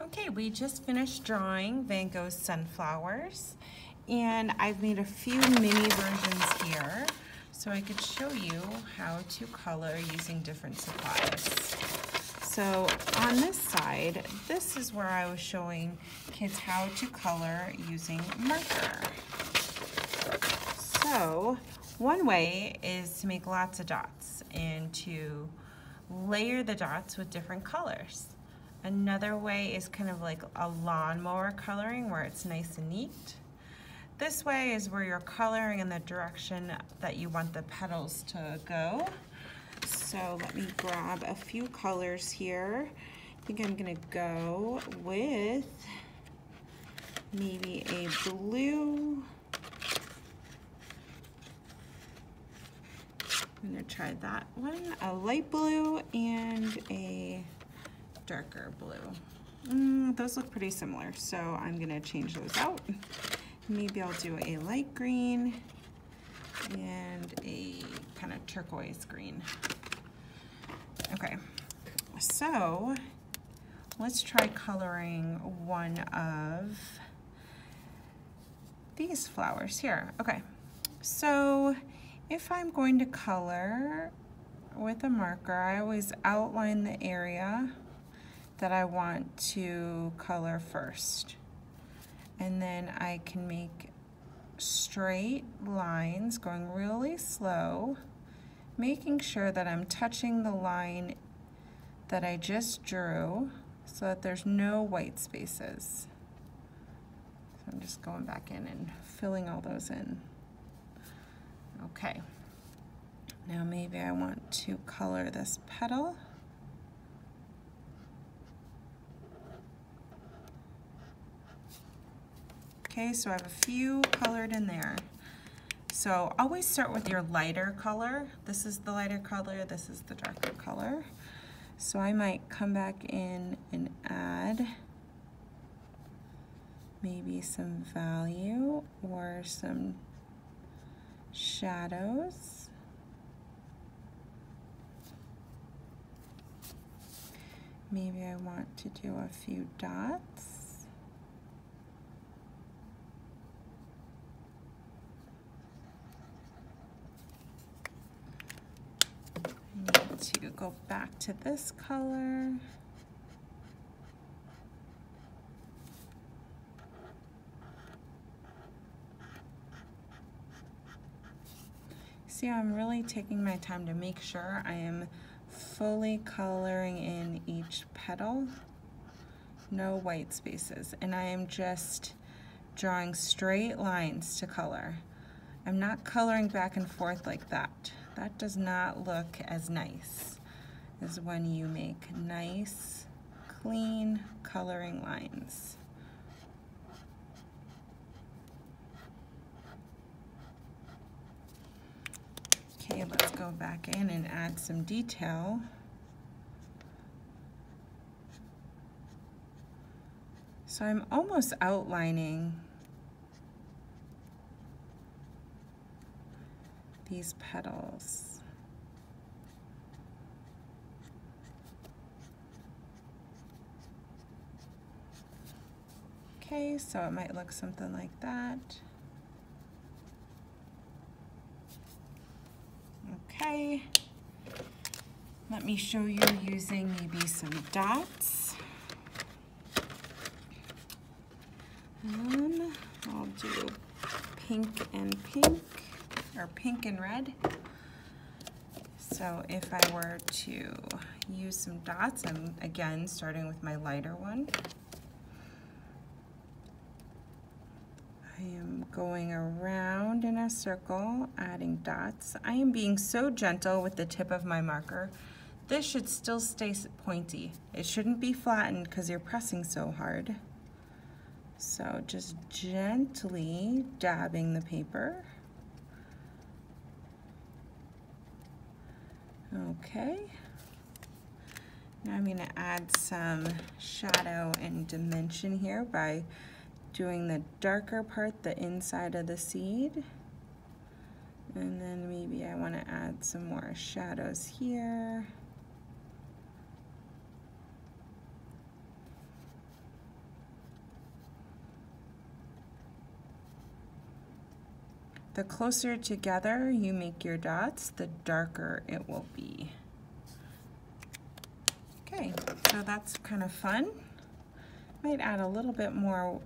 Okay, we just finished drawing Van Gogh's sunflowers, and I've made a few mini versions here so I could show you how to color using different supplies. So on this side, this is where I was showing kids how to color using marker. So one way is to make lots of dots and to layer the dots with different colors. Another way is kind of like a lawnmower coloring where it's nice and neat. This way is where you're coloring in the direction that you want the petals to go. So let me grab a few colors here. I think I'm gonna go with maybe a blue. I'm gonna try that one, a light blue and a darker blue. Those look pretty similar, so I'm gonna change those out. Maybe I'll do a light green and a kind of turquoise green. Okay, so let's try coloring one of these flowers here. Okay, so if I'm going to color with a marker, I always outline the area that I want to color first. And then I can make straight lines going really slow, making sure that I'm touching the line that I just drew so that there's no white spaces. So I'm just going back in and filling all those in. Okay, now maybe I want to color this petal. Okay, so I have a few colored in there. So always start with your lighter color. This is the lighter color, this is the darker color. So I might come back in and add maybe some value or some shadows. Maybe I want to do a few dots. To go back to this color. See, I'm really taking my time to make sure I am fully coloring in each petal. No white spaces. And I am just drawing straight lines to color. I'm not coloring back and forth like that. That does not look as nice as when you make nice, clean coloring lines. Okay, let's go back in and add some detail. So I'm almost outlining these petals. Okay, so it might look something like that. Okay, let me show you using maybe some dots. I'll do pink and pink, or pink and red. So if I were to use some dots, I'm again starting with my lighter one. I am going around in a circle, adding dots. I am being so gentle with the tip of my marker. This should still stay pointy. It shouldn't be flattened because you're pressing so hard. So just gently dabbing the paper. Okay. Now I'm going to add some shadow and dimension here by doing the darker part, the inside of the seed. And then maybe I want to add some more shadows here. the closer together you make your dots, the darker it will be. Okay, so that's kind of fun. Might add a little bit more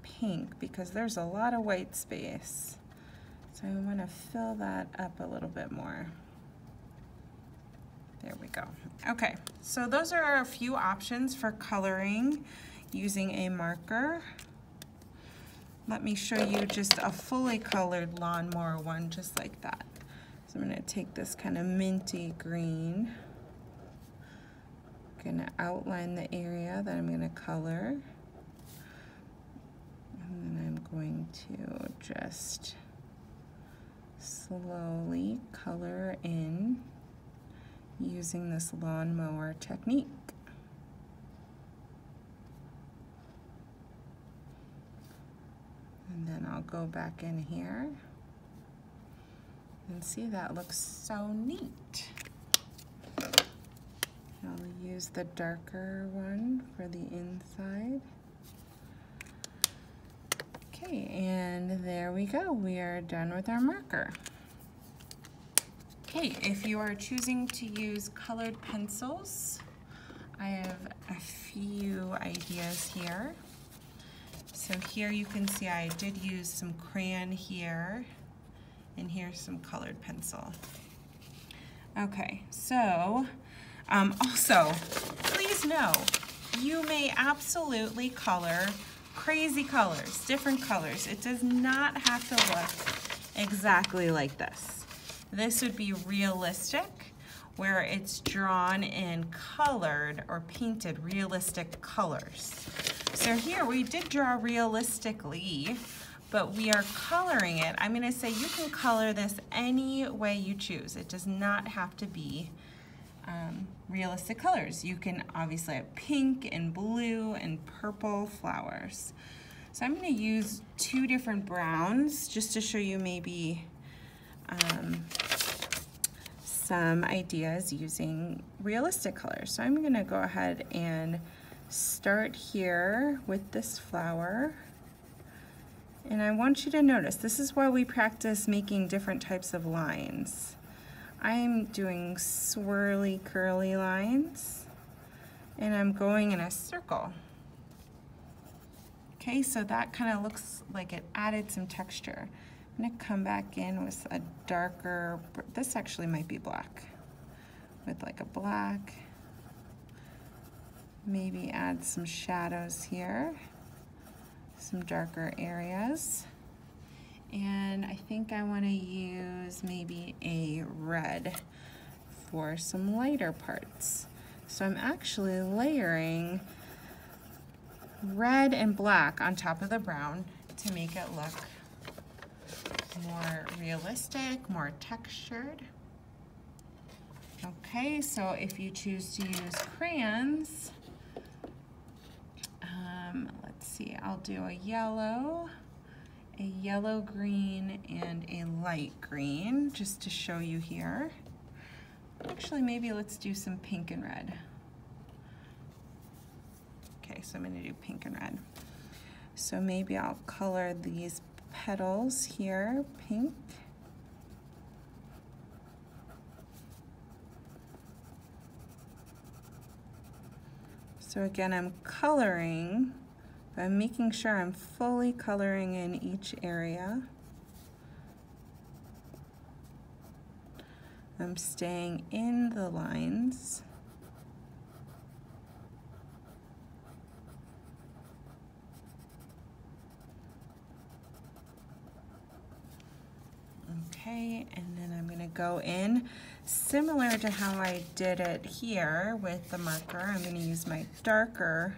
pink because there's a lot of white space. So I want to fill that up a little bit more. There we go. Okay, so those are a few options for coloring using a marker. Let me show you just a fully colored lawnmower one just like that. So I'm going to take this kind of minty green. I'm going to outline the area that I'm going to color. And then I'm going to just slowly color in using this lawnmower technique. And then I'll go back in here and see, that looks so neat. I'll use the darker one for the inside. Okay, and there we go. We are done with our marker. Okay, if you are choosing to use colored pencils, I have a few ideas here. So here you can see I did use some crayon here, and here's some colored pencil. Okay, so also, please know, you may absolutely color crazy colors, different colors. It does not have to look exactly like this. This would be realistic, where it's drawn and colored or painted realistic colors. So here we did draw realistically, but we are coloring it. I'm going to say you can color this any way you choose. It does not have to be realistic colors. You can obviously have pink and blue and purple flowers. So I'm going to use two different browns just to show you maybe some ideas using realistic colors. So I'm going to go ahead and start here with this flower. And I want you to notice, this is why we practice making different types of lines. I'm doing swirly, curly lines, and I'm going in a circle. Okay, so that kind of looks like it added some texture. I'm going to come back in with a darker, this actually might be black, with like a black. Maybe add some shadows here, some darker areas. And I think I want to use maybe a red for some lighter parts. So I'm actually layering red and black on top of the brown to make it look more realistic, more textured. Okay, so if you choose to use crayons, let's see, I'll do a yellow green, and a light green, just to show you here. Actually, maybe let's do some pink and red. Okay, so I'm going to do pink and red. So maybe I'll color these petals here pink. So again, I'm coloring, but I'm making sure I'm fully coloring in each area. I'm staying in the lines. Okay, and then I'm going to go in similar to how I did it here with the marker. I'm going to use my darker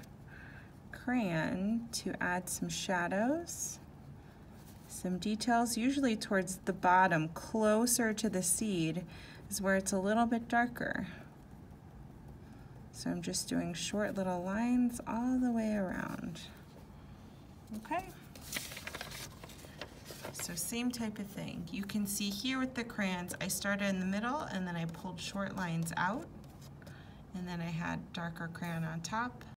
crayon to add some shadows, some details, usually towards the bottom, closer to the seed is where it's a little bit darker. So I'm just doing short little lines all the way around. Okay. So same type of thing. You can see here with the crayons, I started in the middle and then I pulled short lines out, and then I had darker crayon on top,